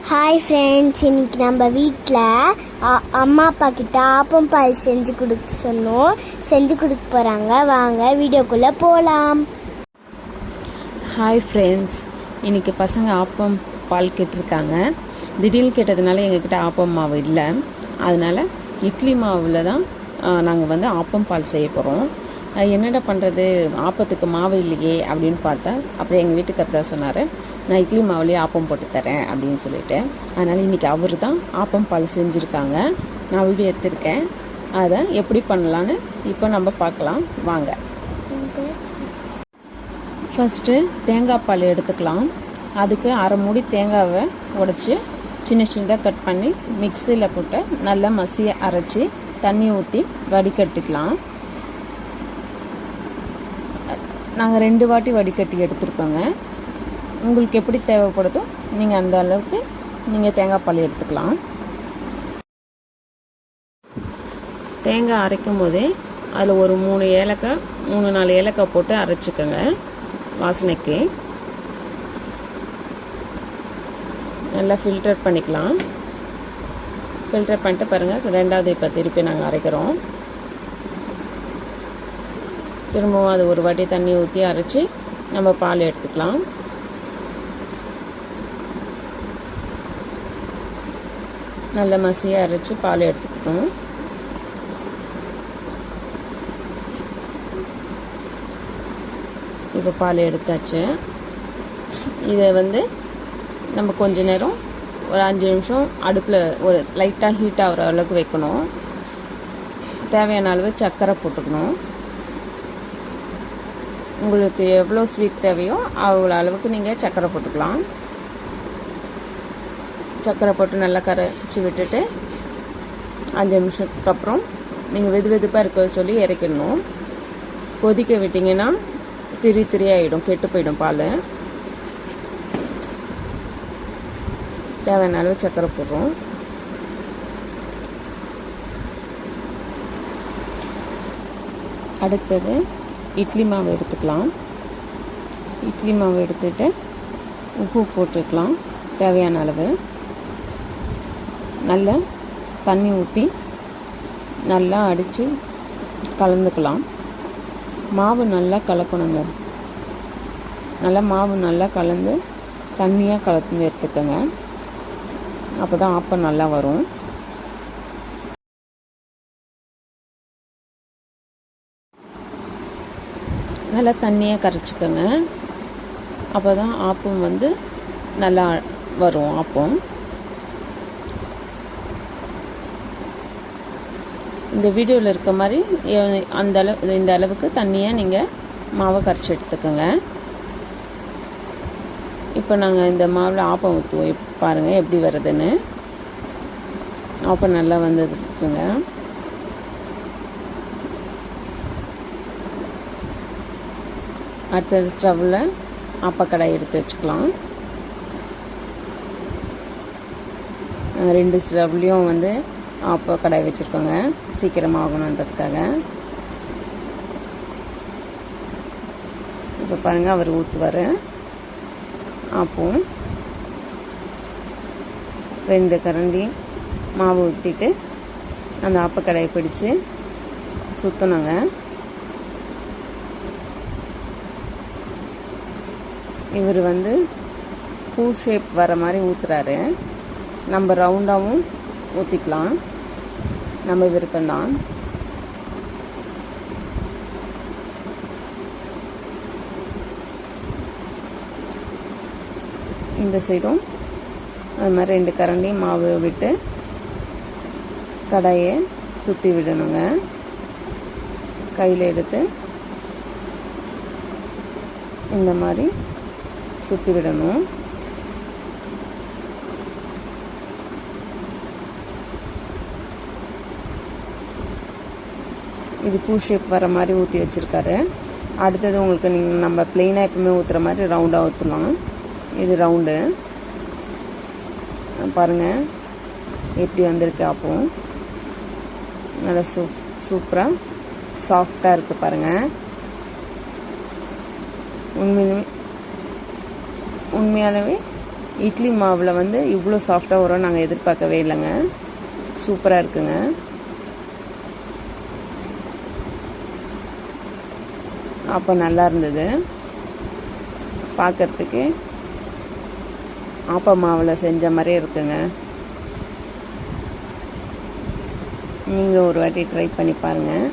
Hi friends, இன்னைக்கு நம்ம வீட்டில் அம்மா அப்பா கிட்ட ஆப்பம் பால் செஞ்சு கொடுக்க சொன்னோம். செஞ்சு கொடுக்க போகிறாங்க. வாங்க வீடியோக்குள்ளே போகலாம். ஹாய் ஃப்ரெண்ட்ஸ், இன்றைக்கி பசங்க ஆப்பம் பால் கேட்டிருக்காங்க. திடீர்னு கேட்டதுனால எங்ககிட்ட ஆப்பம் மாவு இல்லை. அதனால் இட்லி மாவில் தான் நாங்கள் ஆப்பம் பால் செய்ய போகிறோம். என்னடா பண்ணுறது, ஆப்பத்துக்கு மாவு இல்லையே அப்படின்னு பார்த்தா, அப்புறம் எங்கள் வீட்டுக்காரர் தான் சொன்னார், நான் இட்லி மாவுலேயே ஆப்பம் போட்டு தரேன் அப்படின்னு சொல்லிட்டு. அதனால் இன்றைக்கி அவர் தான் ஆப்பம் பால் செஞ்சுருக்காங்க. நான் வீடியோ எடுத்திருக்கேன். அதை எப்படி பண்ணலான்னு இப்போ நம்ம பார்க்கலாம் வாங்க. ஃபஸ்ட்டு தேங்காய் பால் எடுத்துக்கலாம். அதுக்கு அரை மூடி தேங்காவை உடைச்சி சின்ன சின்னதாக கட் பண்ணி மிக்சியில் போட்டு நல்லா மசியை அரைச்சி தண்ணி ஊற்றி வடிகட்டிக்கலாம். நாங்கள் 2 வாட்டி வடிகட்டி எடுத்துருக்கோங்க. உங்களுக்கு எப்படி தேவைப்படுதோ நீங்கள் அந்த அளவுக்கு நீங்கள் தேங்காய் பால் எடுத்துக்கலாம். தேங்காய் அரைக்கும் போதே அதில் ஒரு 3-4 ஏலக்காய் போட்டு அரைச்சிக்கோங்க வாசனைக்கு. நல்லா ஃபில்டர் பண்ணிக்கலாம். ஃபில்டர் பண்ணிட்டு பாருங்கள், 2வது இப்போ திருப்பி நாங்கள் அரைக்கிறோம். திரும்பவும் அது ஒரு வாட்டி தண்ணி ஊற்றி அரைச்சி நம்ம பால் எடுத்துக்கலாம். நல்ல மசியை அரைச்சி பால் எடுத்துக்கிட்டோம். இப்போ பால் எடுத்தாச்சு. இதை நம்ம கொஞ்ச நேரம் ஒரு 5 நிமிஷம் அடுப்பில் ஒரு லைட்டாக ஹீட் ஆகிற அளவுக்கு வைக்கணும். தேவையான அளவு சர்க்கரை போட்டுக்கணும். உங்களுக்கு எவ்வளோ ஸ்வீட் தேவையோ அவ்வளோ அளவுக்கு நீங்கள் சர்க்கரை போட்டுக்கலாம். சர்க்கரை போட்டு நல்லா கரைச்சி விட்டுட்டு 5 நிமிஷத்துக்கு அப்புறம் நீங்கள் வெதுப்பாக இருக்க சொல்லி இறக்கிடணும். கொதிக்க விட்டிங்கன்னா திரியாகிடும், கெட்டு போயிடும் பால். தேவையான அளவு சர்க்கரை போடுறோம். அடுத்தது இட்லி மாவு எடுத்துக்கலாம். இட்லி மாவு எடுத்துட்டு உப்பு போட்டுக்கலாம் தேவையான அளவு. நல்லா தண்ணி ஊற்றி நல்லா அடித்து கலந்துக்கலாம். மாவு நல்லா கலக்கணுங்க. மாவு நல்லா கலந்து தண்ணியாக கலந்து எடுத்துக்கோங்க. அப்போ தான் ஆப்பம் நல்லா வரும். நல்லா தண்ணியாக கரைச்சிக்கோங்க. அப்போ தான் ஆப்பம் நல்லா வரும். ஆப்பம் இந்த வீடியோவில் இருக்க மாதிரி இந்த அளவுக்கு தண்ணியாக நீங்கள் மாவை கரைச்சி எடுத்துக்கோங்க. இப்போ நாங்கள் இந்த மாவில் ஆப்பம் ஊற்றுவோம். பாருங்கள் எப்படி வருதுன்னு. ஆப்பம் நல்லா வந்ததுக்குங்க. அடுத்தது ஸ்டவ்வில் ஆப்பக்கடாய் எடுத்து வச்சுக்கலாம். 2 ஸ்டவ்லேயும் ஆப்பக்கடாய் வச்சுருக்கோங்க, சீக்கிரமாக ஆகணுன்றதுக்காக. இப்போ பாருங்கள், அவர் ஊற்றுவார் ஆப்பம். 2 கரண்டி மாவு ஊற்றிட்டு அந்த ஆப்பக்கடாயை பிடிச்சி சுற்றணுங்க. இவர் பூ ஷேப் வர மாதிரி ஊற்றுறாரு. நம்ம ரவுண்டாகவும் ஊற்றிக்கலாம், நம்ம விருப்பம்தான். இந்த சைடும் அது மாதிரி 2 கரண்டி மாவு விட்டு கடாயை சுற்றி விடணுங்க. கையில் எடுத்து இந்த மாதிரி சுற்றி விடணும். இது பூ ஷேப் வர மாதிரி ஊற்றி வச்சுருக்காரு. அடுத்தது உங்களுக்கு நம்ம பிளெயினாக எப்பவுமே ஊற்றுற மாதிரி ரவுண்டாக ஊற்றலாம். இது ரவுண்டு. பாருங்கள் எப்படி வந்திருக்கு ஆப்பம். நல்லா சூப்பராக சாஃப்டாக இருக்குது பாருங்கள். உண்மையாகவே இட்லி மாவில் வந்து இவ்வளோ சாஃப்டாக வரும் நாங்கள் எதிர்பார்க்கவே இல்லைங்க. சூப்பராக இருக்குங்க. அப்போ நல்லா இருந்தது பார்க்கறதுக்கு. ஆப்ப மாவில் செஞ்ச மாதிரியே இருக்குங்க. நீங்களும் ஒரு வாட்டி ட்ரை பண்ணி பாருங்கள்.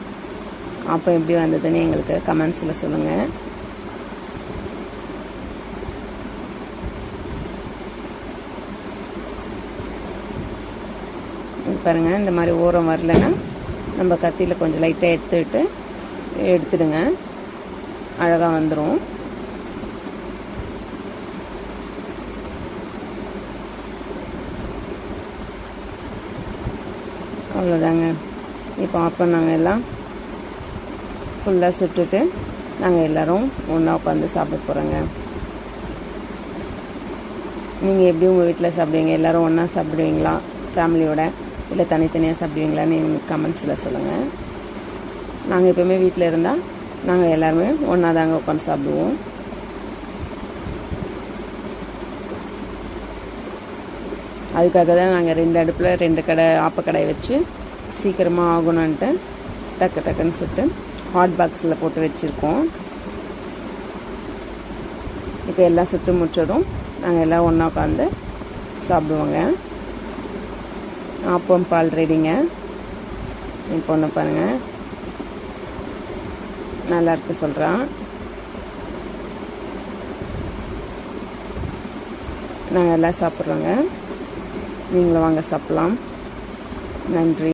அப்போ எப்படி வந்ததுன்னு எங்களுக்கு கமெண்ட்ஸில் சொல்லுங்கள். பாருங்கள், இந்த மாதிரி ஓரம் வரலைன்னா நம்ம கத்தியில் கொஞ்சம் லைட்டாக எடுத்துடுங்க. அழகாக வந்துடும். அவ்வளோதாங்க. இப்போ அப்போ நாங்கள் எல்லாம் ஃபுல்லாக சுட்டுட்டு நாங்கள் எல்லோரும் ஒன்றா உட்காந்து சாப்பிட போகிறோங்க. நீங்கள் எப்படி உங்கள் வீட்டில் சாப்பிடுவீங்க? எல்லோரும் ஒன்றா சாப்பிடுவீங்களா ஃபேமிலியோட, இல்லை தனித்தனியாக சாப்பிடுவீங்களான்னு எனக்கு கமெண்ட்ஸில் சொல்லுங்கள். நாங்கள் எப்போவுமே வீட்டில் இருந்தால் நாங்கள் எல்லாருமே ஒன்றா தாங்க உட்காந்து சாப்பிடுவோம். அதுக்காக தான் நாங்கள் 2 அடுப்பில் 2 ஆப்பக்கடை வச்சு சீக்கிரமாக ஆகணுன்ட்டு டக்குன்னு சுட்டு ஹாட் பாக்ஸில் போட்டு வச்சுருக்கோம். இப்போ எல்லாம் சுட்டு முடிச்சதும் நாங்கள் எல்லாம் ஒன்றா உட்காந்து சாப்பிடுவோங்க. ஆப்பம் பால் ரெடிங்க. என் பொண்ணு பாருங்கள், நல்லா இருக்கு சொல்கிறான். நாங்கள் எல்லாம் சாப்பிட்றோங்க. நீங்களும் வாங்க சாப்பிட்லாம். நன்றி.